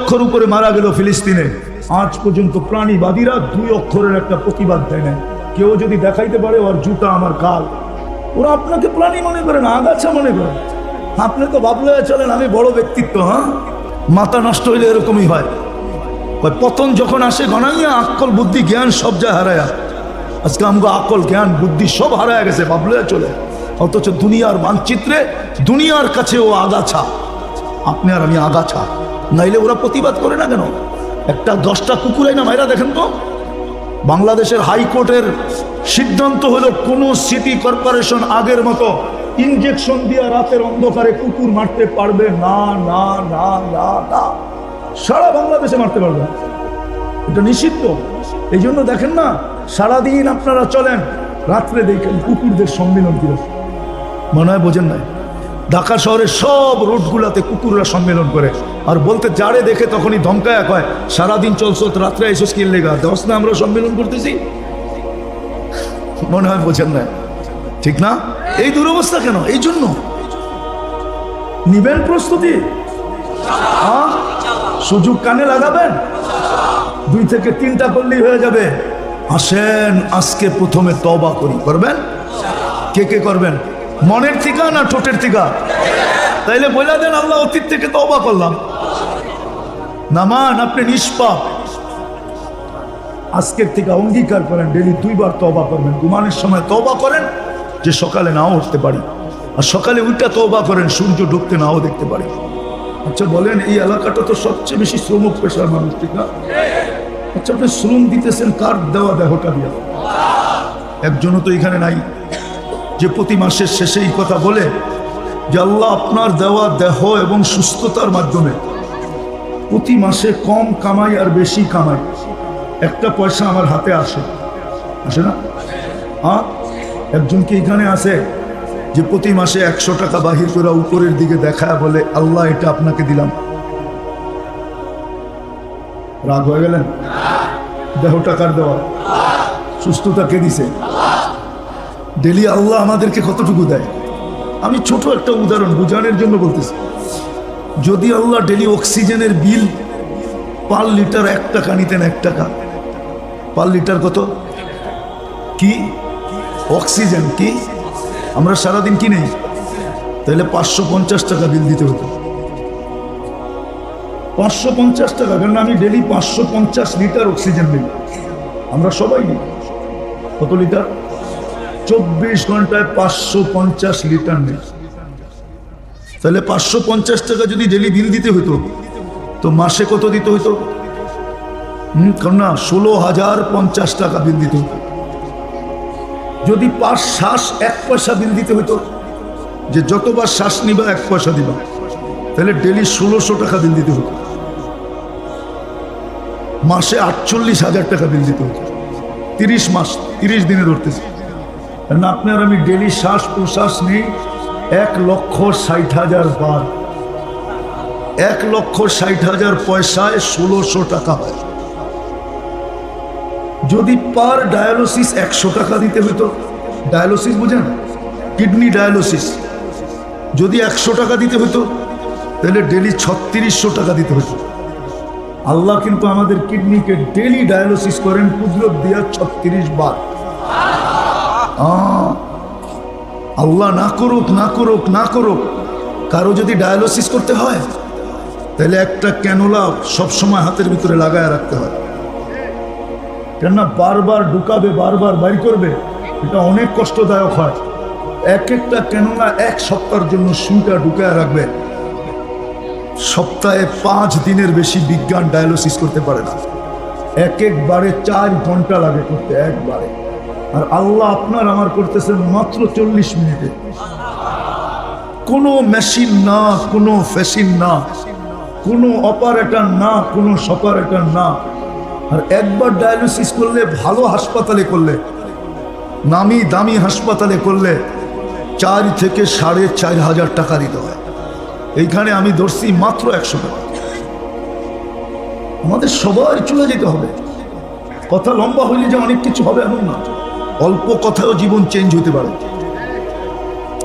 অক্ষর উপরে মারা গেল ফিলিস্তিনে, আজ পর্যন্ত প্রাণীবাদীরা 2 অক্ষরের একটা প্রতিবাদ দেয় না। কেউ যদি দেখাইতে পারে ওর জুতা আমার কাল, ওরা আপনাকে প্রাণী মনে করে না, আগাছা মনে করে। আপনি তো ভাবলে চলেন আমি বড় ব্যক্তিত্ব। হ্যাঁ, মাথা নষ্ট হইলে এরকমই হয়। পতন যখন আসে গণাইয়া আকল বুদ্ধি জ্ঞান সব যায় হারায়া। আজকে আমাকে আকল জ্ঞান বুদ্ধি সব হারায় গেছে, ভাবলে চলে। অথচ দুনিয়ার মানচিত্রে দুনিয়ার কাছে ও আগাছা, আপনি আর আমি আগাছা। নাইলে ওরা প্রতিবাদ করে না কেন? একটা 10টা কুকুরাই না মাইরা দেখেন তো। বাংলাদেশের হাইকোর্টের সিদ্ধান্ত হলো কোনো সিটি কর্পোরেশন আগের মতো ইনজেকশন দিয়ে রাতের অন্ধকারে কুকুর মারতে পারবে না, না না না না, সারা বাংলাদেশে মারতে পারবে না, এটা নিষিদ্ধ। এই জন্য দেখেন না, সারাদিন আপনারা চলেন, রাত্রে দেখেন কুকুরদের সম্মেলন করে। মনে হয় বোঝেন নাই, ঢাকা শহরের সব রোডগুলাতে কুকুররা সম্মেলন করে। আর বলতে যারে দেখে তখনই ধমকায়া কয়, সারাদিন চলছো, রাত্রে এসে স্কিল লেগা দশ না আমরা সম্মেলন করতেছি। মনে হয় বোঝেন নাই, ঠিক না? এই দুরবস্থা কেন? এই জন্য নিবেন প্রস্তুতি, সুযোগ কানে লাগাবেন, 2 থেকে 3টা করলেই হয়ে যাবে। আসেন আজকে প্রথমে তওবা করি। করবেন? কে কে করবেন? মনের থেকে না ঠোঁটের থেকে? তাইলে বলে দেন, আল্লাহ অতীত থেকে তওবা করলাম। নামান, আপনি নিষ্পাপ। আজকের থেকে অঙ্গীকার করেন ডেলি 2 বার তওবা করবেন। ঘুমানোর সময় তওবা করেন যে সকালে নাও উঠতে পারি, আর সকালে উল্টা তওবা করেন সূর্য ডুবতে নাও দেখতে পারি। আচ্ছা বলেন, এই এলাকাটা তো সবচেয়ে বেশি শ্রমিক পেশার মানুষ, ঠিক না? আচ্ছা, আপনি শ্রম দিতেছেন কার দেওয়া দেহটা দিয়ে? একজনও তো এখানে নাই যে প্রতি মাসের শেষে এই কথা বলে যে আল্লাহ আপনার দেওয়া দেহ এবং সুস্থতার মাধ্যমে প্রতি মাসে কম কামাই আর বেশি কামাই, একটা পয়সা আমার হাতে আসে, আসে না? হ্যাঁ, একজন কি এখানে আছে যে প্রতি মাসে 100 টাকা বাহির করে উপরের দিকে দেখায় বলে আল্লাহ এটা আপনাকে দিলাম? রাগ হয়ে গেলেন? দেহ টাকার দেওয়া, সুস্থতা কে দিছে? ডেলি আল্লাহ আমাদেরকে কতটুকু দেয়? আমি ছোট একটা উদাহরণ বুঝানোর জন্য বলতেছি। যদি আল্লাহ ডেলি অক্সিজেনের বিল পার লিটার 1 টাকা নিতেন, 1 টাকা পার লিটার, কত কি অক্সিজেন কি আমরা সারাদিন কি নেই, তাহলে 550 টাকা বিল দিতে হতো। 550 টাকা, কারণ আমি ডেলি 550 লিটার অক্সিজেন নিই। আমরা সবাই নিই কত লিটার? 24 ঘন্টায় 550 লিটার নেই। তাহলে 550 টাকা যদি ডেলি বিল দিতে হতো, তো মাসে কত দিতে হতো? না, 16,050 টাকা বিল দিতে হতো। যদি 5 শ্বাস 1 পয়সা বিল দিতে হতো, যে যতবার শ্বাস নিবা 1 পয়সা দিবা, তাহলে ডেলি 1600 টাকা বিল দিতে হতো। মাসে 48,000 টাকা বিল দিতে হতো। 30 মাস, 30 দিনে ধরতেছে। কারণ আপনার আমি ডেলি শ্বাস প্রশ্বাস নেই 1,60,000 বার। 1,60,000 পয়সায় 1600 টাকা হয়। যদি পার ডায়ালিসিস 100 টাকা দিতে হতো, ডায়ালিসিস বুঝেন, কিডনি ডায়ালিসিস, যদি 100 টাকা দিতে হতো, তাহলে ডেলি 3600 টাকা দিতে হতো। আল্লাহ কিন্তু আমাদের কিডনিকে ডেলি ডায়ালিসিস করেন কুদরত দিয়া 36 বার। আল্লাহ না করুক না করুক না করুক, কারো যদি ডায়ালিসিস করতে হয়, তাহলে একটা ক্যানোলা সবসময় হাতের ভিতরে লাগায় রাখতে হয়। কেননা বারবার ঢুকাবে, বারবার বাইর করবে, এটা অনেক কষ্টদায়ক হয়। একটা ক্যানোলা 1 সপ্তাহের জন্য সুইটা ঢুকায় রাখবে। সপ্তাহে 5 দিনের বেশি বিজ্ঞান ডায়ালিসিস করতে পারে না। একবারে 4 ঘন্টা লাগে করতে, একবারে। আর আল্লাহ আপনার আমার করতেছেন মাত্র 40 মিনিটে। কোনো মেশিন না, কোনো ফেসিন না, কোনো অপারেটর না, কোনো সপারেটর না। আর একবার ডায়ালিসিস করলে, ভালো হাসপাতালে করলে, নামি দামি হাসপাতালে করলে 4 থেকে 4,500 টাকা দিতে হয়। এইখানে আমি ধরছি মাত্র 100 টাকা। আমাদের সবার চলে যেতে হবে। কথা লম্বা হইলে যে অনেক কিছু হবে এমন না, অল্প কথাও জীবন চেঞ্জ হতে পারে।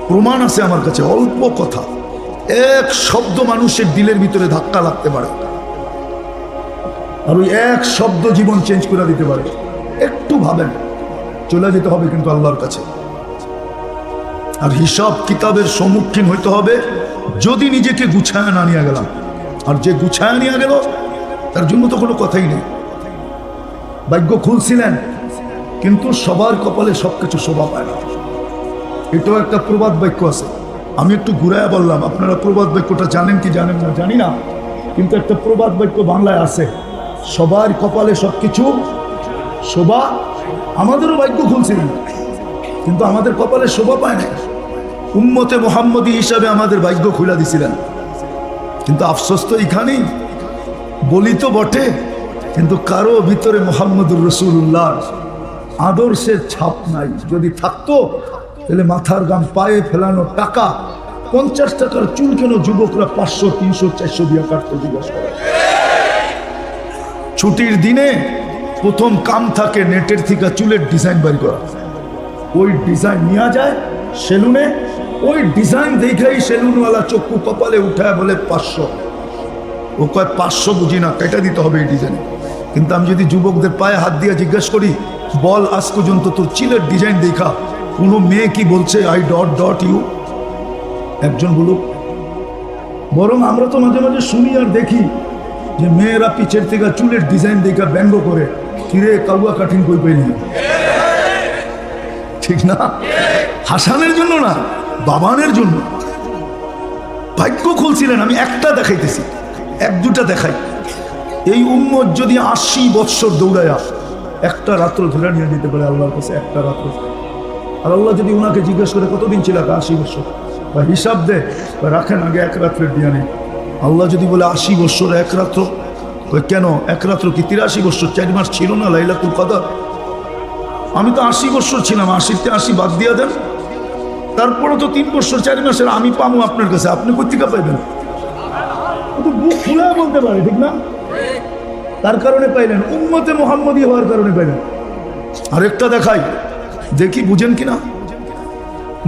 প্রমাণ আছে আমার কাছে। অল্প কথা, 1 শব্দ মানুষের দিলের ভিতরে ধাক্কা লাগতে পারে। আর ওই এক শব্দ জীবন চেঞ্জ করে দিতে পারে। একটু ভাবেন, চলে যেতে হবে কিন্তু আল্লাহর কাছে। আর হিসাব কিতাবের সম্মুখীন হইতে হবে যদি নিজেকে গুছায় না নিয়ে গেলাম। আর যে গুছায় নিয়ে গেল তার জন্য তো কোনো কথাই নেই। ভাগ্য খুলছিলেন, কিন্তু সবার কপালে সবকিছু শোভা পায় না। এটাও একটা প্রবাদ বাক্য আছে, আমি একটু ঘুরাইয়া বললাম, আপনারা প্রবাদ বাক্যটা জানেন কি জানেন না জানি না, কিন্তু একটা প্রবাদ বাক্য বাংলায় আছে, সবার কপালে সবকিছু শোভা। আমাদেরও ভাগ্য খুলছিলেন, কিন্তু আমাদের কপালে শোভা পায় না। উম্মতে মুহাম্মদী হিসাবে আমাদের ভাগ্য খুলে দিছিলেন, কিন্তু আফসোস তো এখানেই, বলি তো বটে, কিন্তু কারো ভিতরে মুহাম্মদুর রাসূলুল্লাহ আদর্শের ছাপ নাই। যদি থাকতো তাহলে মাথার গাম পায়ে ফেলানো টাকা, 50 টাকার চুল কেন যুবকরা 500, 300, 400 দিয়ে কাটতো জিজ্ঞাসা করে। ছুটির দিনে প্রথম কাম থাকে নেটের থেকে চুলের ডিজাইন বাড়ি করা। ওই ডিজাইন নেওয়া যায় সেলুনে, ওই ডিজাইন দেখেই সেলুনওয়ালা চক্ষু কপালে উঠায় বলে 500। ও কয় 500 বুঝি না, কেটে দিতে হবে এই ডিজাইনে। কিন্তু আমি যদি যুবকদের পায়ে হাত দিয়ে জিজ্ঞাসা করি, বল আজ পর্যন্ত তোর চুলের ডিজাইন দেখা কোনো মেয়ে কি বলছে আই ডট ডট ইউ? একজন বলুক। বরং আমরা তো মাঝে মাঝে শুনি আর দেখি যে মেয়েরা পিছের থেকে চুলের ডিজাইন দেখা ব্যঙ্গ করে, কিরে কাউয়া কাঠিন কই পাইনি। ঠিক না? হাসানের জন্য না, বাবানের জন্য। ভাগ্য খুলছিলেন। আমি একটা দেখাইতেছি, 1-2টা দেখাই। এই উম্মত যদি 80 বৎসর দৌড়ায়া একটা রাত্র ধরে নিয়ে দিতে পারে আল্লাহর কাছে, একটা রাত্র, আর আল্লাহ যদি ওনাকে জিজ্ঞেস করে কতদিন ছিল, 80 বৎসর, বা হিসাব দে বা রাখেন আগে এক রাত্রের দিয়া নেই। আল্লাহ যদি বলে 80 বৎসর এক রাত্র, কেন এক রাত্র কি 83 বৎসর? 4 মাস ছিল না লাইলাতুল কদর? আমি তো 80 বৎসর ছিলাম, 80-তে 80 বাদ দিয়া দেন, তারপরে তো 3 বৎসর 4 মাসের আমি পাবো আপনার কাছে, আপনি কোথেকে পাইবেন? তো বুক খুলে বলতে পারে, ঠিক না? তার কারণে পাইলেন, উম্মতে মুহাম্মদী হওয়ার কারণে পাইলেন। আরেকটা দেখাই, দেখি বুঝেন কিনা।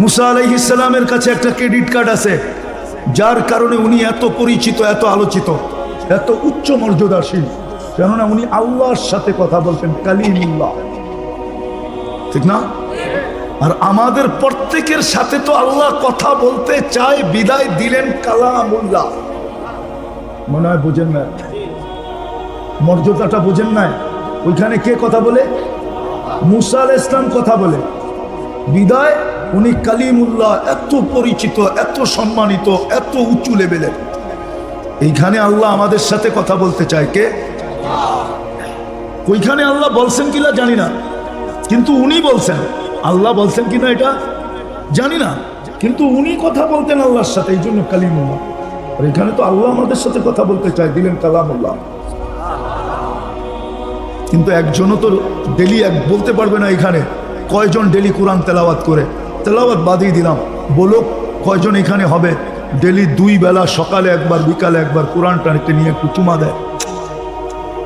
মুসা আলাইহিস সালামের কাছে একটা ক্রেডিট কার্ড আছে, যার কারণে উনি এত পরিচিত, এত আলোচিত, এত উচ্চ মর্যাদাশীল, কেননা উনি আল্লাহর সাথে কথা বলতেন, কালিমুল্লাহ, ঠিক না? আর আমাদের প্রত্যেকের সাথে তো আল্লাহ কথা বলতে চায়, বিদায় দিলেন কালামুল্লাহ। মনে হয় বোঝেন না, মর্যাদাটা বোঝেন না। ওইখানে কে কথা বলে? মুসা আলাইহিস সালাম কথা বলে, বিদায় উনি কালিমুল্লাহ, এত পরিচিত, এত সম্মানিত, এত উঁচু লেভেলের। এইখানে আল্লাহ আমাদের সাথে কথা বলতে চায়, কে? ওইখানে আল্লাহ বলছেন কিনা জানি না, কিন্তু উনি বলছেন। আল্লাহ বলছেন কিনা এটা জানি না, কিন্তু উনি কথা বলতেন আল্লাহর সাথে, এই জন্য কালিমুল্লাহ। আর এখানে তো আল্লাহ আমাদের সাথে কথা বলতে চায়, দিলেন কালামুল্লাহ। কিন্তু একজনও তো ডেলি বলতে পারবে না এখানে কয়জন ডেলি কোরআন তেলাওয়াত করে। তেলাওয়াত বাদই দিলাম, বলো কয়জন এখানে হবে ডেলি 2 বেলা, সকালে একবার বিকালে একবার কোরআনটাকে নিয়ে একটু চুমা দেয়?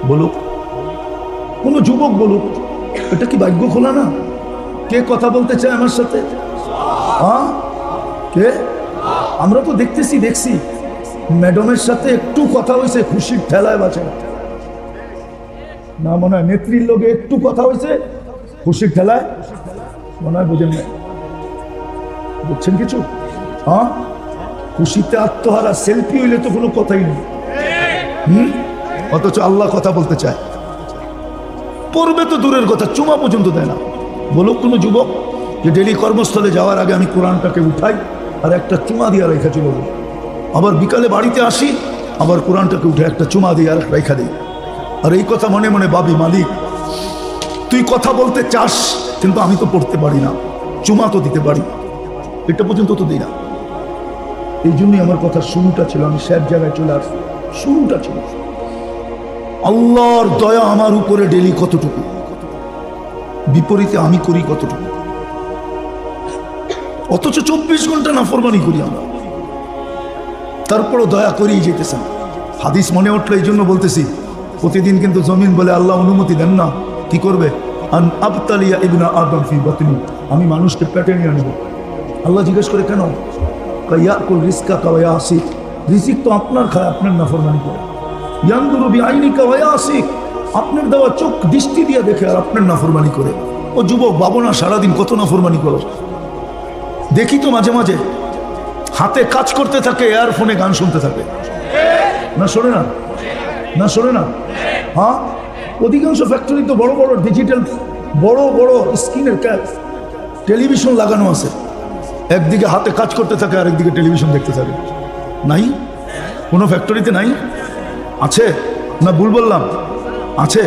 বলুক, কোনো যুবক বলুক। এটা কি ভাগ্য খোলা না? কে কথা বলতে চায় আমার সাথে? হ্যাঁ, কে? আমরা তো দেখছি ম্যাডামের সাথে একটু কথা হয়েছে, খুশির ঠেলায় বাঁচে না, মনে হয় নেত্রীর লোকে একটু কথা হয়েছে, খুশির ঠেলায়, মনে হয় বোঝেন না। বুঝছেন কিছু? হ্যাঁ, খুশিতে আত্মহারা, সেলফি হইলে তো কোনো কথাই নেই। অথচ আল্লাহ কথা বলতে চায়, পড়বে তো দূরের কথা, চুমা পর্যন্ত দেয় না। বলুক কোনো যুবক যে ডেলি কর্মস্থলে যাওয়ার আগে আমি কোরআনটাকে উঠাই আর একটা চুমা দিয়ে রেখা চলে যাবো, আবার বিকালে বাড়িতে আসি, আবার কোরআনটাকে উঠে একটা চুমা দিয়ে আর রেখা দিই। আর এই কথা মনে মনে ভাবি, মালিক তুই কথা বলতে চাস, কিন্তু আমি তো পড়তে পারি না, চুমা তো দিতে পারি, এটা পর্যন্ত তো দিই না। এই জন্যই আমার কথা শুরুটা ছিল, আমি সব জায়গায় চলে আসছি, শুরুটা ছিল আল্লাহর দয়া আমার উপরে ডেলি কতটুকু, বিপরীতে আমি করি কতটুকু। অথচ 24 ঘন্টা নাফরমানি করি আমরা, তারপরও দয়া করেই যেতেছেন। হাদিস মনে উঠলো, এই জন্য বলতেছি, প্রতিদিন কিন্তু জমিন বলে আল্লাহ অনুমতি দেন না, কি করবে? আন আবতালিয়া ইবনা আদম ফি বাতনি, আমি মানুষকে পেটে নিয়ে নেব। আল্লাহ জিজ্ঞেস করে কেন? ইয়াকুল রিজকা ওয়া ইয়াসিক, রিজিক তো আপনার খায়, আপনার নাফরমানি করে। ইয়ানদুরু বিআইনিকা ওয়া ইয়াসিক, আপনার দেওয়া চোখ দৃষ্টি দিয়ে দেখে আর আপনার নাফরমানি করে। ও যুবক ভাবো না, সারাদিন কত নাফরমানি করো। দেখি তো মাঝে মাঝে হাতে কাজ করতে থাকে, এয়ারফোনে গান শুনতে থাকে। না শোনে না? না শোনে না? হ্যাঁ, অধিকাংশ ফ্যাক্টরি তো বড় বড় ডিজিটাল বড় বড় স্ক্রিনের টেলিভিশন লাগানো আছে। একদিকে হাতে কাজ করতে থাকে, আরেকদিকে টেলিভিশন দেখতে থাকে। নাই? কোনো ফ্যাক্টরিতে নাই? আছে না? ভুল বললাম? আছে।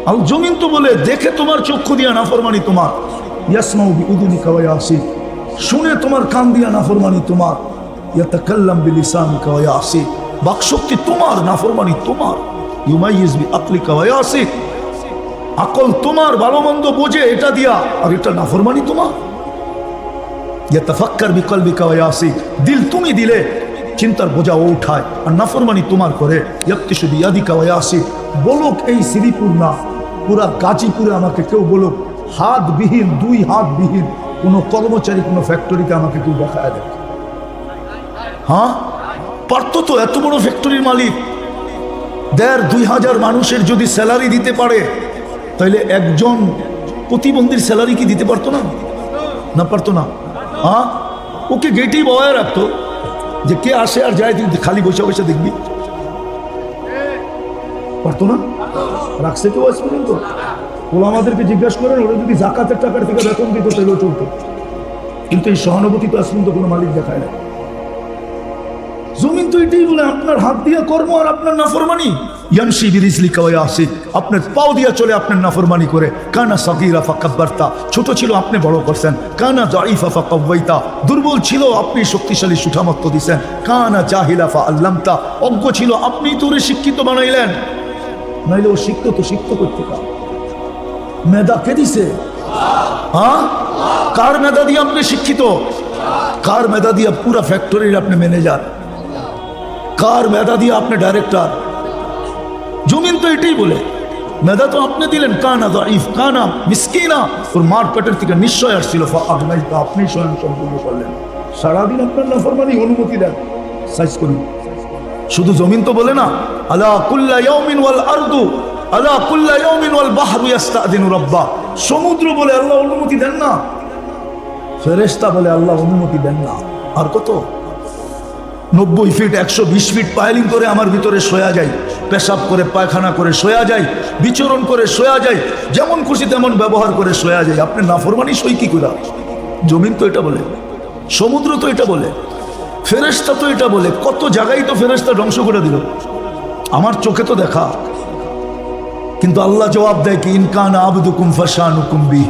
আল জমিন তো বলে দেখে তোমার চক্ষু দিয়া নাফরমানি তোমার, ইয়াসমাউ বিউদুনিকা ওয়া ইয়াসি, শুনে তোমার কান দিয়া নাফরমানি তোমার, ইয়াতাকাল্লাম বিলিসানিকা ওয়া ইয়াসি, বাকশক্তি তোমার, নাফরমানি তোমার, ইউমাইয়িজ বিআকলিকা ওয়া ইয়াসি, আকল তোমার, ভালো মন্দ বোঝে এটা দিয়া, আর এটা নাফরমানি তোমার। ইয়াতাফাক্কার বিকলবিকা ওয়া ইয়াসি, দিল তুমি দিলে চিন্তার বোঝা ও উঠায়, আর নাফরমানি তোমার করে। ইয়াক্তিশু বিয়াদিকা ওয়া ইয়াসি, বলুক এই শ্রীপুর না, পুরা গাজীপুরে আমাকে কেউ বলুক হাতবিহীন, 2 হাতবিহীন কোনো কর্মচারী কোনো ফ্যাক্টরিতে আমাকে কেউ দেখায় দেয়। হ্যাঁ, পারত তো, এত বড় ফ্যাক্টরির মালিক 1,500-2,000 মানুষের যদি স্যালারি দিতে পারে, তাহলে একজন প্রতিবন্ধীর স্যালারি কি দিতে পারতো না? না পারতো না? হ্যাঁ, ওকে গেটেই বয়ায় রাখতো যে কে আসে আর যায়, তুই খালি বসে বসে দেখবি। পারতো না? রাখছে কেউ আজ পর্যন্ত? ওরা আমাদেরকে জিজ্ঞাসা করেন, ওরা যদি জাকাতের টাকার থেকে বেতন দিত তাহলেও চলতো। কিন্তু এই সহানুভূতি তো আজ পর্যন্ত কোনো মালিক দেখায় না। জমিন তো এটাই বলে আপনার হাত দিয়া কর্ম আর আপনার নাফরমানি। ইয়ামশি বিরিজলিকা ওয়া ইয়াসি, আপনার পাও দিয়া চলে, আপনার নাফরমানি করে। কানা সাগীরা ফাকাব্বারতা, ছোট ছিল আপনি বড় করছেন। কানা যায়ীফা ফাকাওয়াইতা, দুর্বল ছিল আপনি শক্তিশালী সুঠামত্ব দিয়েছেন। কানা জাহিলা ফাআল্লামতা, অজ্ঞ ছিল আপনি তোরে শিক্ষিত বানাইলেন। নাইলে ও শিখতো তো শিখতো করতে কা মেধা কে দিছে? হ্যাঁ, কার মেধা দিয়ে আপনি শিক্ষিত? কার মেধা দিয়ে পুরা ফ্যাক্টরির আপনি ম্যানেজার? কার মেধা দিয়ে আপনি ডাইরেক্টর? জমিন তো এটাই বলে, মেধা তো আপনি দিলেন। কানা যায়ীফ, কানা মিসকিনা, ওর মার পেটের থেকে নিশ্চয় আসছিল, ফাআগনাইতা, আপনি স্বয়ং সম্পূর্ণ করলেন। সারাদিন আপনার নাফরমানি অনুমতি দেন, সাইজ করি। শুধু জমিন তো বলে না, আলা কুল্লা ইয়াউমিন ওয়াল আরদু, আলা কুল্লা ইয়াউমিন ওয়াল বাহরু ইস্তাযিনু রাব্বা, সমুদ্র বলে আল্লাহ অনুমতি দেন না, ফেরেশতা বলে আল্লাহ অনুমতি দেন না। আর কত? 90 ফিট 120 ফিট পাইলিং করে আমার ভিতরে শোয়া যায়, পেশাব করে পায়খানা করে শোয়া যায়, বিচরণ করে শোয়া যায়, যেমন খুশি তেমন ব্যবহার করে শোয়া যায়। আপনি নাফরমানি সই কি করে? জমিন তো এটা বলে, সমুদ্র তো এটা বলে, ফেরেশতা তো এটা বলে। কত জায়গায় তো ফেরেশতা ধ্বংস করে দিল, আমার চোখে তো দেখা। কিন্তু আল্লাহ জবাব দেয় কি, ইনকান আবদুকুম ফাশানুকুম বি,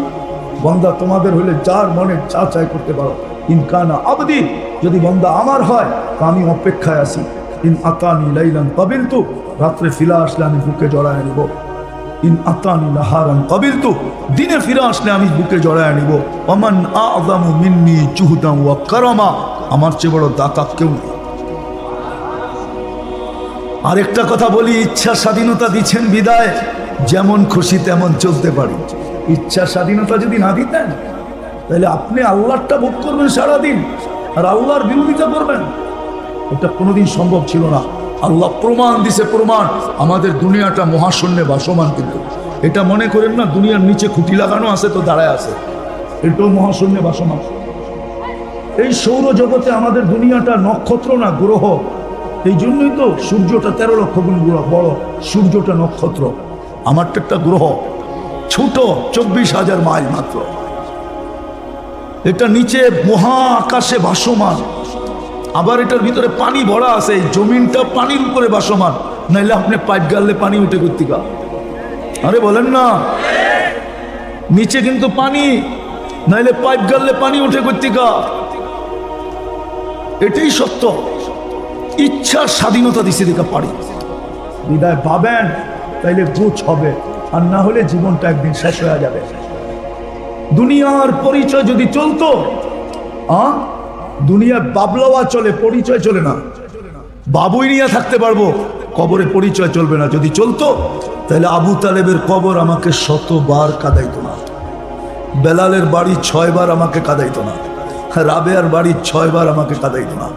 বান্দা তোমাদের হলে যার মনে যা চাই করতে পারো। ইনকানা আবদি, যদি বান্দা আমার হয় তো আমি অপেক্ষায় আছি। ইন আতানি লাইলান কাবিলতু, রাত্রে ফিরা আসলে আমি বুকে জড়ায় নিব। ইন আতানি নাহারান কাবিলতু, দিনে ফিরা আসলে আমি বুকে জড়ায় নিব। ওমান আযামু মিন্নি জুহদান ওয়া কারামা, আমার চেয়ে বড় দাতা কেউ নেই। আরেকটা কথা বলি, ইচ্ছা স্বাধীনতা দিচ্ছেন বিদায়, যেমন খুশি তেমন চলতে পারি। ইচ্ছা স্বাধীনতা যদি না দিতেন, তাহলে আপনি আল্লাহটা ভোগ করবেন সারাদিন আর আল্লাহর বিরোধিতা করবেন। এটা কোনোদিন সম্ভব ছিল না। আল্লাহ প্রমাণ দিছে, প্রমাণ। আমাদের দুনিয়াটা মহাশূন্যে ভাসমান, কিন্তু এটা মনে করেন না দুনিয়ার নিচে খুঁটি লাগানো আছে তো দাঁড়ায় আছে, এটাও মহাশূন্যে ভাসমান। এই সৌরজগতে আমাদের দুনিয়াটা নক্ষত্র না গ্রহ। এই জন্যই তো সূর্যটা 13 লক্ষ গুণ বড়, সূর্যটা নক্ষত্র, আমারটা একটা গ্রহ, ছোট 24,000 মাইল মাত্র। এটা নিচে মহা আকাশে ভাসমান, আবার এটার ভিতরে পানি ভরা আছে। এই জমিনটা পানির উপরে ভাসমান, নাইলে আপনি পাইপ গাললে পানি উঠে কর্তিকা। আরে বলেন না, নিচে কিন্তু পানি, নাইলে পাইপ গাললে পানি উঠে কর্তিকা। এটাই সত্য। ইচ্ছার স্বাধীনতা দিছে দেখা পারি, বিদায় পাবেন তাইলে বুঝ হবে, আর না হলে জীবনটা একদিন শেষ হয়ে যাবে। দুনিয়ার পরিচয় যদি চলতো, দুনিয়ার বাবলাওয়া চলে, পরিচয় চলে না। বাবুই নিয়ে থাকতে পারবো, কবরে পরিচয় চলবে না। যদি চলতো তাহলে আবু তালেবের কবর আমাকে 100বার কাঁদাইতো না, বেলালের বাড়ি 6 বার আমাকে কাঁদাইতো না, রাবেয়ার বাড়ি 6 বার আমাকে কাঁদাইতো না,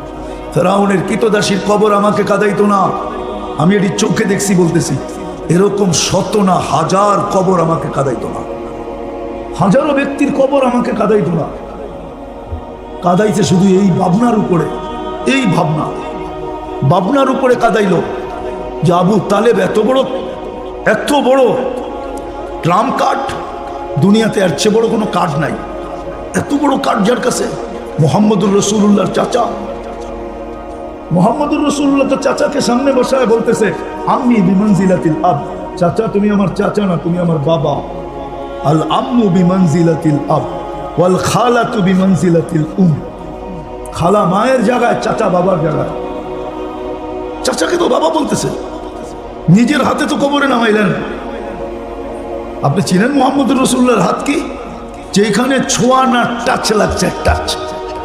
ফেরাউনের কীতদাসীর কবর আমাকে কাঁদাইতো না। আমি এটি চোখে দেখছি, বলতেছি এরকম শত না হাজার কবর আমাকে কাঁদাইতো না, হাজারো ব্যক্তির কবর আমাকে কাঁদাইতো না। কাঁদাইছে শুধু এই ভাবনার উপরে, এই ভাবনার উপরে কাঁদাইল যে আবু তালেব এত বড় ট্রাম কার্ড, দুনিয়াতে এর চেয়ে বড় কোনো কার্ড নাই। এত বড় কার্ড যার কাছে, মুহাম্মদুর রাসূলুল্লাহর চাচা। মুহাম্মদুর রাসূলুল্লাহ তো চাচাকে সামনে বসায় বলতেছে, আম্মি বিমানজিলাতিল আব, চাচা তুমি আমার চাচা না, তুমি আমার বাবা। আল আম্মু বিমানজিলাতিল আব ওয়াল খালাতু বিমানজিলাতিল উম, খালা মায়ের জায়গায়, চাচা বাবার জায়গায়। চাচাকে তো বাবা বলতেছে, নিজের হাতে তো কবরে নামাইলেন। আপনি চিনেন মুহাম্মদুর রাসূলুল্লাহর হাত কি? যেখানে ছোঁয়া না টাচ লাগছে, টাচ,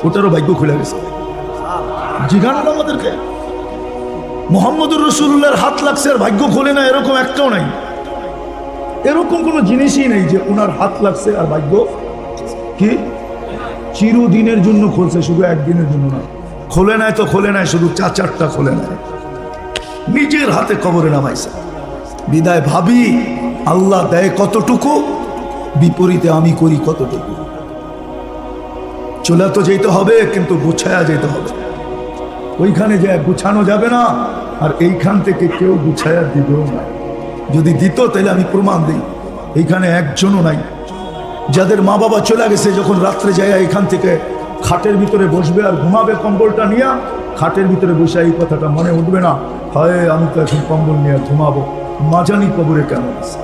ওটারও ভাগ্য খুলে গেছে। জিজ্ঞাসা আমাদেরকে, মুহাম্মদুর রাসূলুল্লাহর হাত লাগছে আর ভাগ্য খোলে না, এরকম একটাও নাই। এরকম কোনো জিনিসই নেই যে ওনার হাত লাগছে আর ভাগ্য কি চিরদিনের জন্য খুলছে, শুধু একদিনের জন্য না। খোলে নাই তো খোলে নাই, শুধু চাচারটা খোলে নাই, নিজের হাতে কবরে নামাইছে। বিদায় ভাবি আল্লাহ দেয় কতটুকু, বিপরীতে আমি করি কতটুকু। চলে তো যেতে হবে, কিন্তু গুছায়া যেতে হবে। ওইখানে যে গুছানো যাবে না, আর এইখান থেকে কেউ গুছায়া দিবেও না। যদি দিত তাহলে আমি প্রমাণ দিই, এইখানে একজনও নাই। যাদের মা বাবা চলে গেছে, যখন রাত্রে যায় এখান থেকে খাটের ভিতরে বসবে আর ঘুমাবে কম্বলটা নিয়ে, খাটের ভিতরে বসে এই কথাটা মনে উঠবে না, হয় আমি তো এখন কম্বল নিয়ে ঘুমাবো, মা জানি কবরে কেমন আছে,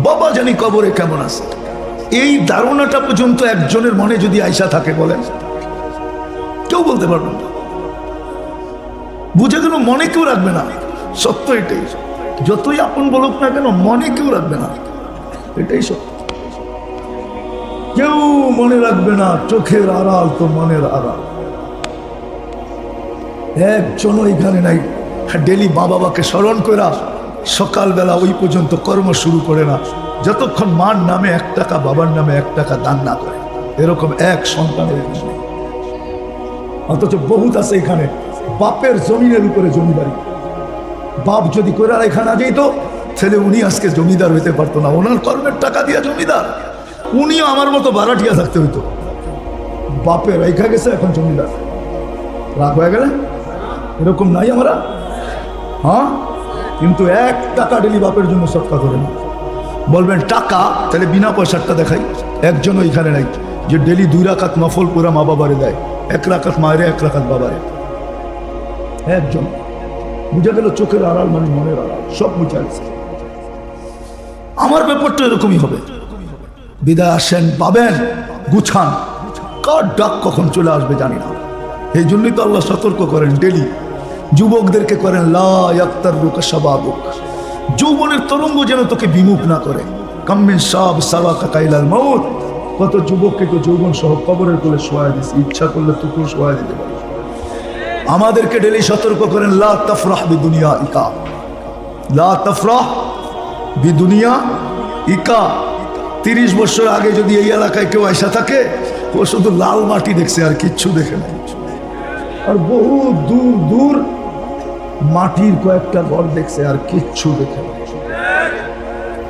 বাবা জানি কবরে কেমন আছে। এই ধারণাটা পর্যন্ত একজনের মনে যদি আইসা থাকে, বলেন কেউ বলতে পারবেন না। বুঝে গেল মনে কেউ রাখবে না, সত্য এটাই। যতই আপন বলুক না কেন, মনে কেউ রাখবে না, এটাই সত্য। কেউ মনে রাখবে না, চোখের আড়াল তো মনের আড়াল। একজনও এখানে নাই ডেলি মা বাবাকে স্মরণ করা, সকালবেলা ওই পর্যন্ত কর্ম শুরু করে না, যতক্ষণ মার নামে 1 টাকা, বাবার নামে 1 টাকা দান না করে। এরকম এক সন্তানের নেই। অথচ বহুত আছে এখানে বাপের জমিনের উপরে জমিদারি। বাপ যদি করে রেখা না যেত, ছেলে উনি আজকে জমিদার হইতে পারতো না। ওনার কর্মের টাকা দিয়া জমিদার, উনিও আমার মতো ভাড়াটিয়া থাকতে হইতো। বাপে রেখা গেছে, এখন জমিদার। রাগ হয়ে গেলে এরকম নাই আমরা, হ্যাঁ? কিন্তু 1 টাকা ডেলি বাপের জন্য সৎকা করে না। বলবেন টাকা, তাহলে বিনা পয়সারটা দেখাই। একজনও এখানে নাই যে ডেলি 2 রাকাত নফল পুরা মা বাবারে দেয়, 1 রাকাত মায়েরে, 1 রাকাত বাবারে। একজন। বুঝা গেল চোখের আড়াল মানে মনের আড়াল, সব মুছে গেছে। আমার ব্যাপারটা এরকমই হবে। বিদায় আসেন, পাবেন, গুছান। কার ডাক কখন চলে আসবে জানি না। এই জন্যই তো আল্লাহ সতর্ক করেন ডেলি, যুবকদেরকে করেন লা ইয়াক্তারুকা শাবাবুক, যৌবনের তরঙ্গ যেন তোকে বিমুখ না করে। কাম্মিন শাব সাবাকা কাইলাল মাউত, কত যুবককে তো যৌবন সহ কবরের কোলে শোয়া দিয়েছে, ইচ্ছা করলে তুকু শোয়া দিতে পারে। আমাদেরকে ডেলি সতর্ক করেন লা তাফরাহ বিদুনিয়া ইকা, লা তাফরাহ বিদুনিয়া ইকা। 30 বছর আগে যদি এই এলাকায় কেউ আইসা থাকে, ও শুধু লাল মাটি দেখছে আর কিচ্ছু দেখে নাই। আর বহু দূর দূর মাটির কয়েকটা ঘর দেখছে আর কিচ্ছু দেখে নাই।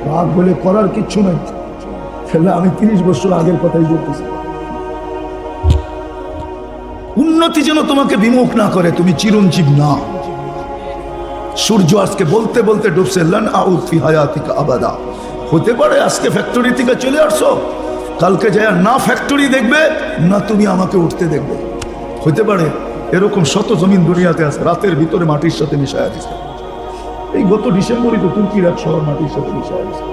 রাগ বলে করার কিচ্ছু নাই। ফেলে আমি 30 বছর আগের কথাই বলতেছি। উন্নতি যেন তোমাকে বিমুখ না করে, তুমি চিরঞ্জীব না। সূর্য আজকে বলতে বলতে ডুবছে, লান আউদ ফি হায়াতিকা আবাদা। হতে পারে আজকে ফ্যাক্টরি থেকে চলে আসছো, কালকে যায় না ফ্যাক্টরি দেখবে না তুমি আমাকে উঠতে দেখবে। হতে পারে এরকম শত জমিন দুনিয়াতে আছে, রাতের ভিতরে মাটির সাথে মিশায়া দিচ্ছে। এই গত ডিসেম্বরই তো তুর্কির এক শহর মাটির সাথে মিশায়া দিচ্ছে।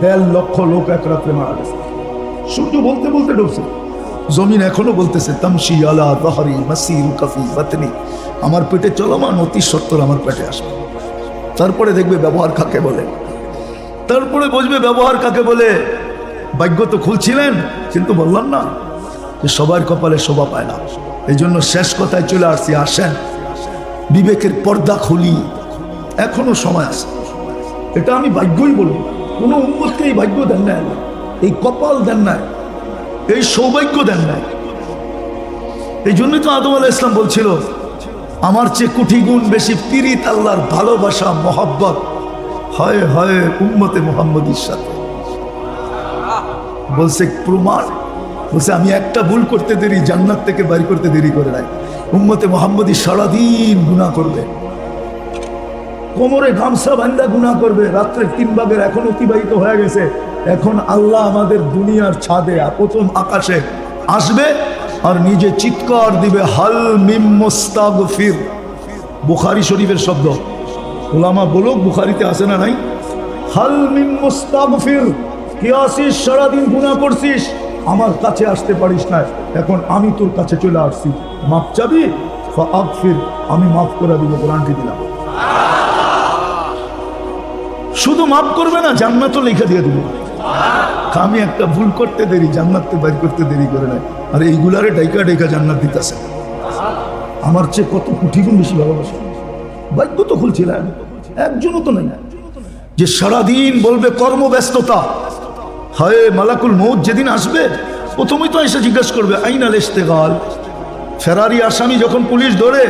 1.5 লক্ষ লোক এক রাত্রে মারা গেছে। সূর্য বলতে বলতে ডুবছে, জমিন এখনো বলতেছে তামশি আলা যাহরি মাসিরুকা ফি বাতনি, আমার পেটে চলমান অতি সত্তর আমার পেটে আসবে। তারপরে দেখবে ব্যবহার কাকে বলে, তারপরে বুঝবে ব্যবহার কাকে বলে। ভাগ্য তো খুলছিলেন, কিন্তু বললাম না যে সবার কপালে শোভা পায় না। এই জন্য শেষ কথায় চলে আসছি, আসেন বিবেকের পর্দা খুলি, এখনো সময় আছে। এটা আমি ভাগ্যই বলবো, কোনো উম্মতকে এই ভাগ্য দেন নাই, এই কপাল দেন নাই, এই সৌভাগ্য দেন নাই। এই জন্যই তো আদম আলাইহিস সালাম বলছিল, আমার চেয়ে কোটি গুণ বেশি পীড়িত আল্লাহর ভালোবাসা, মহব্বত হায় হায় উম্মতে মুহাম্মদীর সাথে। বলছে প্রমাণ, বলছে আমি একটা ভুল করতে দেরি জান্নাত থেকে বাড়ি করতে দেরি করে নাই। উম্মতে মুহাম্মদী সারাদিন গুনাহ করবে, কোমরে গামছা বান্ধা গুনাহ করবে, রাত্রের 3 ভাগের এখন অতিবাহিত হয়ে গেছে। এখন আল্লাহ আমাদের দুনিয়ার ছাদে প্রথম আকাশে আসবে আর নিজে চিৎকার দিবে, হাল মিম মুস্তাগফির। বুখারী শরীফের শব্দ, ওলামা বলুক বুখারীতে আছে না নাই? হাল মিম মুস্তাগফির, কে আসিস সারাদিন গুনাহ করছিস, আমার কাছে আসতে পারিস না, এখন আমি তোর কাছে চলে আসছি, মাপ চাবি, ফাগফির, আমি মাফ করে দিব, গ্যারান্টি দিলাম। শুধু মাফ করবে না, জান্নাতও লিখে দিয়ে দিব। আমি একটা ভুল করতে দেরি জান্নাতে বাইর করতে দেরি করে নাই, আর এইগুলারে ডাইকা ডাইকা জান্নাত দিতেছে। আমার চেয়ে কত কোটি গুণ বেশি ভালোবাসে। ভাগ্য তো খুলছিলাম, একজনও তো নাই যে সারাদিন বলবে কর্মব্যস্ততা। হায় মালাকুল মউত যেদিন আসবে প্রথমেই তো এসে জিজ্ঞাসা করবে আইনাল ইশতেগাল। ফেরারি আসামি যখন পুলিশ ধরে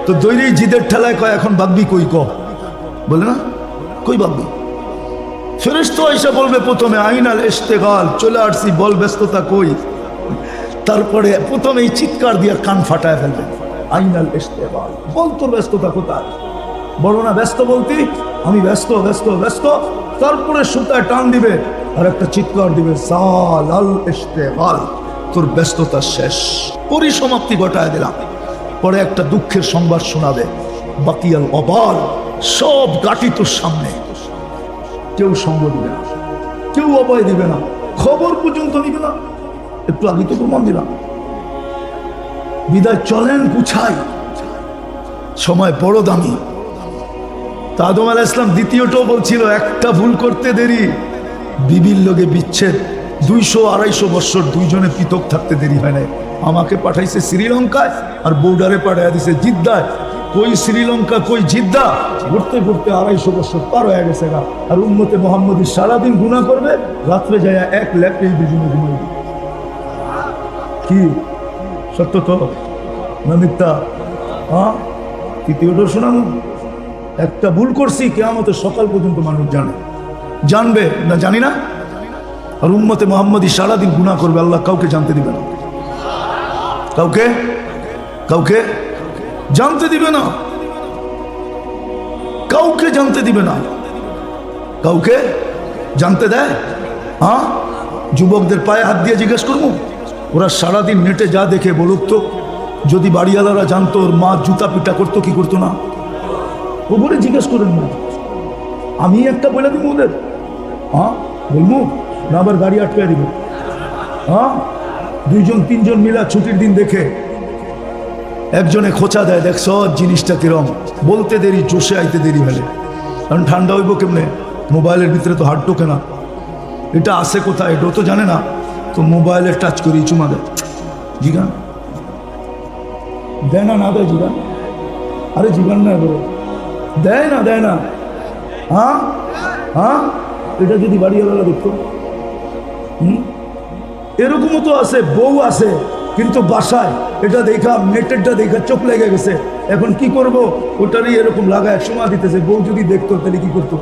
তো দৈরেই জিদের ঠেলায় কয় এখন বাগবি কই, ক বলে না কই বাগবি। ফেরেশতা এসে বলবে প্রথমে আইনাল ইশতেগাল, চলে আসছি, বল ব্যস্ততা কই। তারপরে প্রথমেই চিৎকার দিয়ে কান ফাটায় ফেলবে, আইনাল ইশতেগাল, বল তোর ব্যস্ততা কোথায়। বলো না ব্যস্ত বলতি, আমি ব্যস্ত ব্যস্ত ব্যস্ত। তারপরে সুতায় টান দিবে আর একটা চিৎকার দিবে, সাল আল ইশতেগাল, তোর ব্যস্ততা শেষ, পরিসমাপ্তি ঘটায় দিলাম। পরে একটা দুঃখের সংবাদ শোনাবে, বাকিয়াল অবাল, সব গাটি তোর সামনে, কেউ সঙ্গ দিবে না, কেউ অভয় দিবে না, খবর পর্যন্ত নিবে না। একটু আগে তো প্রমাণ দিলাম। বিদায় চলেন গুছাই, সময় বড় দামি। আদম আলাইহিস সালাম দ্বিতীয়টাও বলছিল, একটা ভুল করতে দেরি, বিবির লোকে বিচ্ছেদ, 200-250 বছর দুইজনে পৃথক থাকতে দেরি হয় নাই। আমাকে পাঠাইছে শ্রীলঙ্কায় আর বর্ডারে পাঠাইয়া দিছে জিদ্দায়। কই শ্রীলঙ্কা কই জিদ্দা, ঘুরতে ঘুরতে 250 বছর পার হয়ে গেছে গা। আর উম্মতে মুহাম্মদী সারাদিন গুনাহ করবে, রাত্রে যায় এক ল্যাপেই দুজনে ঘুমাইবে। কি সত্য তো না মিথ্যা? হ্যাঁ, তৃতীয়টা শোনানো, একটা ভুল করছি কিয়ামতের সকাল পর্যন্ত মানুষ জানবে না, জানি না। আর উম্মতে মুহাম্মদী সারাদিন গুনাহ করবে, আল্লাহ কাউকে জানতে দিবে না, কাউকে জানতে দিবে না, কাউকে জানতে দিবে না। কাউকে জানতে দেয়? হ্যাঁ, যুবকদের পায়ে হাত দিয়ে জিজ্ঞেস করবো, ওরা সারাদিন নেটে যা দেখে বলুক তো, যদি বাড়িওয়ালারা জানতো ওর মা জুতা পিটা করতো কি করতো না, ও বলে জিজ্ঞেস করেন না। আমি একটা বলে দিব ওদের, হ্যাঁ বলবো না, আবার গাড়ি আটকে দিব। হ্যাঁ, 2-3জন মিলা ছুটির দিন দেখে একজনে খোঁচা দেয়, দেখছ জিনিসটা কিরম, বলতে দেরি, চষে আইতে দেরি হলে। কারণ ঠান্ডা হইব কেমনে, মোবাইলের ভিতরে তো হাত ঢোকে না, এটা আছে কোথায় এটাও তো জানে না, তো মোবাইলের টাচ করি চুমা দেয়। জিগান দেয় না দেয়, জিগান, আরে জিগান না করে দেয় না। হ্যাঁ হ্যাঁ, এটা যদি বাড়িওয়ালা দেখতো। এরকমও তো আছে, বউ আছে কিন্তু বাসায় এটা দেখা, নেটেরটা দেখা চোখ লেগে গেছে, এখন কি করব, ওটারই এরকম লাগায় সময় দিতেছে। বউ যদি দেখতো তাহলে কি করতো?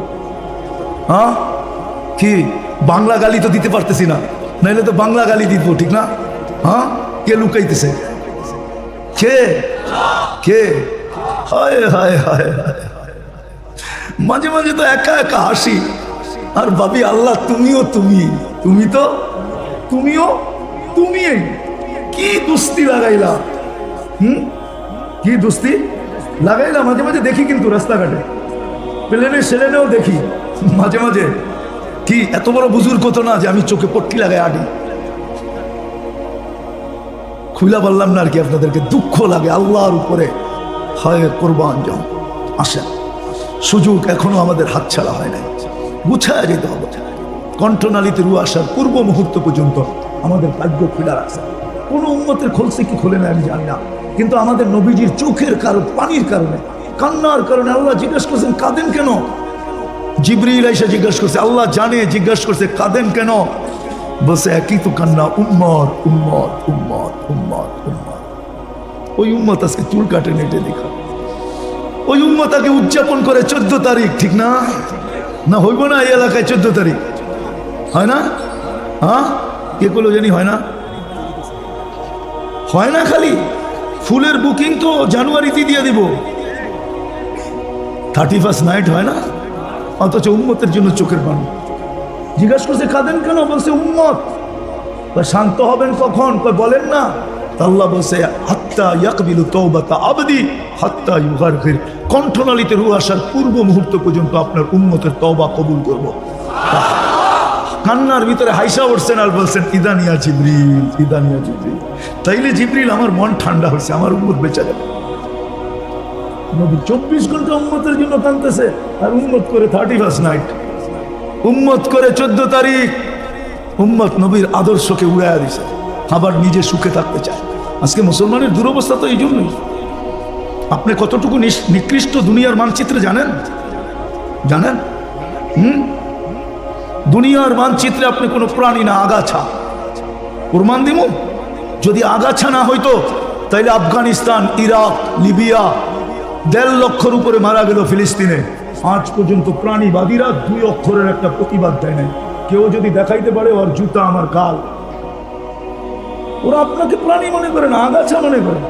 হ্যাঁ, কি বাংলা গালি তো দিতে পারতেছি না, নাইলে তো বাংলা গালি দিব, ঠিক না? হ্যাঁ, কে লুকাইতেছে? কে? হায় হায় হায় হায়। মাঝে মাঝে তো একা একা হাসি আর ভাবি, আল্লাহ তুমিও তুমি কি দুস্তি লাগাইলা, কি দুস্তি লাগাইলা। মাঝে মাঝে দেখি কিন্তু রাস্তাঘাটে প্লেনে সেলেনেও দেখি মাঝে মাঝে, কি এত বড় বুজুর্গ কত না যে আমি চোখে পট্টি লাগাই আডি। খুইলা বললাম না আর কি আপনাদেরকে, দুঃখ লাগে আল্লাহর উপরে। হয় কোরবান যাও, আসেন, সুযোগ এখনো আমাদের হাত ছাড়া হয় নাই, গুছায় যেতে হবে। কণ্ঠনালীতে রু আসার পূর্ব মুহূর্ত পর্যন্ত আমাদের ভাগ্য খোলা রাখছে। কোনো উম্মতের খুলছে কি খোলে না আমি জানি না, কিন্তু আমাদের নবীজির চোখের কারণ, পানির কারণে, কান্নার কারণে আল্লাহ জিজ্ঞাসা করছেন কাঁদেন কেন? জিবরিল এসে জিজ্ঞাসা করছে, আল্লাহ জানে, জিজ্ঞাসা করছে কাঁদেন কেন? বলছে একই তো কান্না, উম্মত উম্মত উম্মত উম্মত উম্মত। ওই উম্মত আজকে চুল কাটে নেটে দেখা, ওই উম্মত আগে উদযাপন করে 14 তারিখ, ঠিক না? না হইব না এই এলাকায় 14 তারিখ হয় না? হ্যাঁ কে করলো জানি হয় না, হয় না। খালি ফুলের বুকিং তো জানুয়ারিতে দিয়ে দিব, 31st নাইট হয় না, অথচ উম্মতের জন্য চোখের পানি। জিজ্ঞাসা করছে কাঁদেন কেন? বলছে উম্মত। শান্ত হবেন কখন? বলেন না। আল্লাহ বলছে হাত্তা ইয়াকবিলু তাওবাতা আবদি হাত্তা ইউগারগির, কণ্ঠনালীতে রূহ আসার পূর্ব মুহূর্ত পর্যন্ত আপনার উম্মতের তওবা কবুল করব। কান্নার ভিতরে হাইসা উঠছেন আর বলছেন ইদানিয়া জিবরিল, ইদানিয়া জিবরিল। তাইলে জিবরিল আমার মন ঠান্ডা হয়েছে, আমার উম্মত বেঁচে যাবে। নবী 24 ঘন্টা উম্মতের জন্য কাঁদতেছে, আর উম্মত করে 31st নাইট, উম্মত করে 14 তারিখ। উম্মত নবীর আদর্শকে উড়াইয়া দিছে, আবার নিজে সুখে থাকতে চায়। আজকে মুসলমানের দুরবস্থা তো এই জন্যই। আপনি কতটুকু নিকৃষ্ট দুনিয়ার মানচিত্রে জানেন? জানেন? দুনিয়ার মানচিত্রে আপনি কোনো প্রাণী না, আগাছা। প্রমাণ দিব, যদি আগাছা না হইতো তাইলে আফগানিস্তান, ইরাক, লিবিয়া 1.5 লক্ষের উপরে মারা গেল ফিলিস্তিনে। আজ পর্যন্ত প্রাণীবাদীরা 2 অক্ষরের একটা প্রতিবাদ দেয় নাই। কেউ যদি দেখাইতে পারে ওর জুতা আমার কাল। ওরা আপনাকে প্রাণী মনে করে না, আগাছা মনে করে।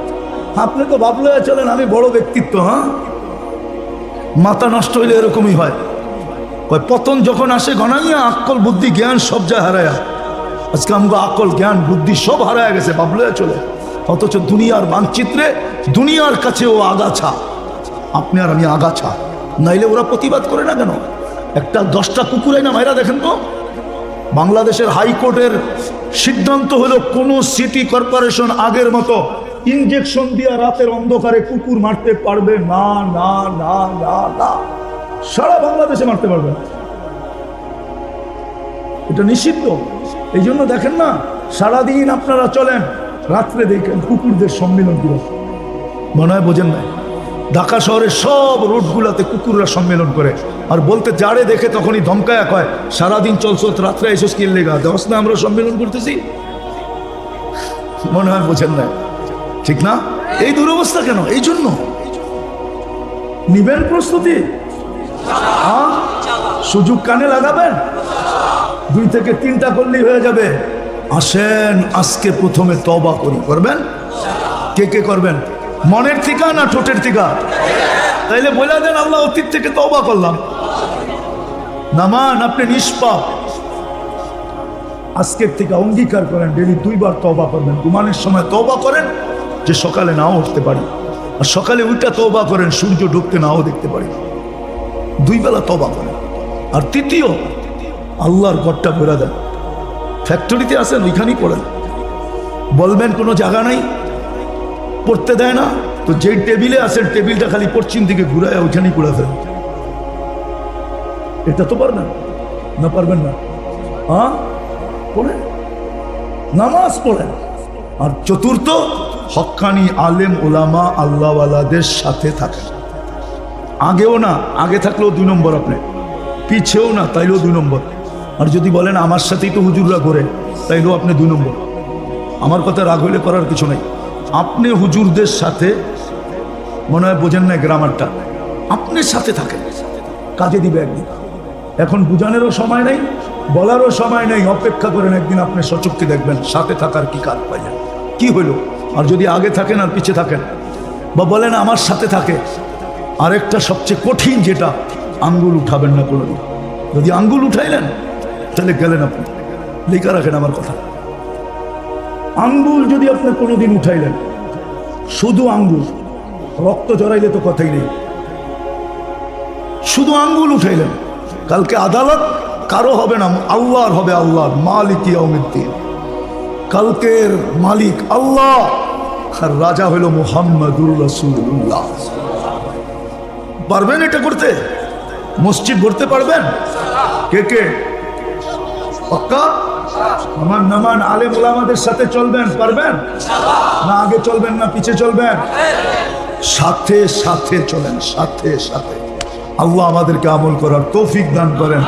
আপনি তো ভাবলে চলেন আমি বড় ব্যক্তিত্ব। হ্যাঁ, মাথা নষ্ট হইলে এরকমই হয়। পতন যখন আসে গণাইয়া আকল বুদ্ধি জ্ঞান সব যায় হারায়া। আজকে আমাকে আকল জ্ঞান বুদ্ধি সব হারায় গেছে, ভাবলে চলে। অথচ দুনিয়ার মানচিত্রে দুনিয়ার কাছে ও আগাছা, আপনি আর আমি আগাছা। নাইলে ওরা প্রতিবাদ করে না কেন? একটা 10টা কুকুরাই না মাইরা দেখেন তো। বাংলাদেশের হাইকোর্টের সিদ্ধান্ত হলো কোন সিটি কর্পোরেশন আগের মতো ইনজেকশন দিয়ে রাতের অন্ধকারে কুকুর মারতে পারবে না, না, না, না, না। সারা বাংলাদেশে মারতে পারবে না, এটা নিষিদ্ধ। এই জন্য দেখেন না, সারাদিন আপনারা চলেন, রাত্রে দেখেন কুকুরদের সম্মেলন দিল। মনে হয় বোঝেন না, ঢাকা শহরের সব রোডগুলাতে কুকুররা সম্মেলন করে, আর বলতে যারে দেখে তখনই ধমকায়া কয় সারাদিন চলছো, রাত্রে এসে স্কিল লেগা দেওয়াস না, আমরা সম্মেলন করতেছি। মনে হয় বোঝেন না, ঠিক না? এই দুরবস্থা কেন? এই জন্য নিবেন প্রস্তুতি, সুযোগ কানে লাগাবেন। 2 থেকে 3টা করলেই হয়ে যাবে। আসেন আজকে প্রথমে তওবা করি। করবেন? কে কে করবেন? মনের থেকে না ঠোঁটের থেকে? তাইলে বলে দেন আল্লাহ অতীত থেকে তওবা করলাম। নামান, আপনি নিষ্পাপ। আজকের থেকে অঙ্গীকার করেন ডেলি 2 বার তওবা করবেন। ঘুমানোর সময় তওবা করেন যে সকালে নাও উঠতে পারি, আর সকালে উঠা তওবা করেন সূর্য ডুবতে নাও দেখতে পারি। 2 বেলা তওবা করেন। আর তৃতীয়, আল্লাহর ঘরটা বেরা দেন। ফ্যাক্টরিতে আসেন, ওইখানেই পড়েন। বলবেন কোনো জায়গা নাই, পড়তে দেয় না, তো যেই টেবিলে আসেন টেবিলটা খালি পশ্চিম দিকে ঘুরায় ওইখানেই পড়ে ফেলেন। এটা তো পারবেন না? পারবেন না? হ্যাঁ, পড়েন, নামাজ পড়েন। আর চতুর্থ, হক্কানি আলেম ওলামা আল্লাহওয়ালাদের সাথে থাকেন। আগেও না, আগে থাকলেও 2 নম্বর, আপনি পিছেও না, তাইলেও 2 নম্বর। আর যদি বলেন আমার সাথেই তো হুজুররা করে, তাইলেও আপনি 2 নম্বর। আমার কথা রাগ হইলে করার কিছু নাই। আপনি হুজুরদের সাথে, মনে হয় বোঝেন না গ্রামারটা, আপনার সাথে থাকেন, কাজে দিবে একদিন। এখন বুঝানোরও সময় নেই, বলারও সময় নেই। অপেক্ষা করেন, একদিন আপনি সচক্ষে দেখবেন সাথে থাকার কি কাজ পাইলেন, কি হইল। আর যদি আগে থাকেন আর পিছে থাকেন, বা বলেন আমার সাথে থাকে, আরেকটা সবচেয়ে কঠিন যেটা, আঙ্গুল উঠাবেন না কোনোদিন। যদি আঙ্গুল উঠাইলেন তাহলে গেলেন আপনি। লেখা রাখেন আমার কথা, আঙ্গুল যদি আপনি কোনোদিন উঠাইলেন, শুধু আঙ্গুল, রক্ত জড়াইলে তো কথাই নেই, শুধু আঙ্গুল উঠাইলেন, কালকে আদালত কারো হবে না, আল্লাহর হবে। আল্লাহর, মালিক ইয়াউমিদ্দিন। কালকের মালিক আল্লাহ, আর রাজা হইল মুহাম্মাদুর রাসূলুল্লাহ। পারবেন এটা করতে? মসজিদ গড়তে পারবেন? কে কে পাক্কা? আমার নামান আলেম ওলামাদের সাথে চলবেন, পারবেন না? আগে চলবেন না পিছে চলবেন? সাথে সাথে চলেন, সাথে সাথে। আল্লাহ আমাদেরকে আমল করার তৌফিক দান করেন।